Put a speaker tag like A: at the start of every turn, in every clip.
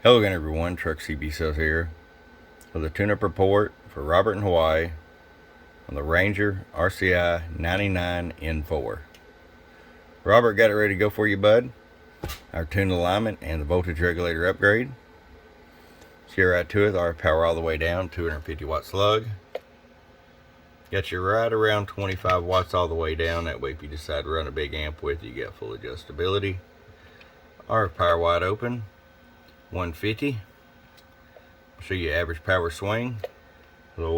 A: Hello again, everyone. Truck CB Sales here with a tune-up report for Robert in Hawaii on the Ranger RCI 99N4. Robert, got it ready to go for you, bud. Our tune alignment and the voltage regulator upgrade. Let's get right to it. Our power all the way down, 250 watt slug. Got you right around 25 watts all the way down. That way, if you decide to run a big amp with, you got full adjustability. Our power wide open, 150. Show you average power swing. Hello,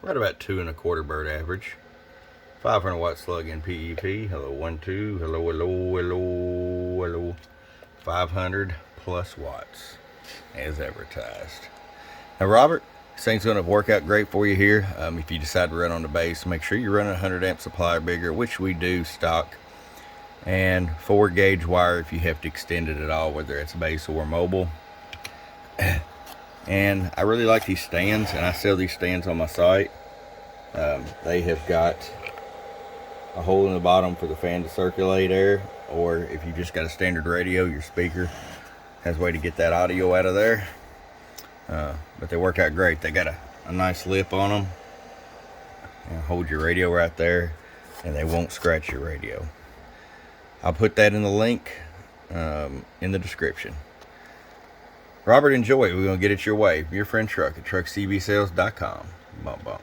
A: right about 2 1/4 bird average. 500 watt slug in PEP. Hello, 1 2. Hello, hello, hello, hello. 500 plus watts as advertised. Now, Robert, this thing's going to work out great for you here. If you decide to run on the base, make sure you're running a 100 amp supply or bigger, which we do stock. And 4 gauge wire if you have to extend it at all, whether it's base or mobile. And I really like these stands, and I sell these stands on my site. They have got a hole in the bottom for the fan to circulate air, or if you just got a standard radio, your speaker has a way to get that audio out of there. But they work out great. They got a nice lip on them, and hold your radio right there, and they won't scratch your radio. I'll put that in the link in the description. Robert, enjoy. We're going to get it your way. Your friend Truck at truckcbsales.com. Bump, bump.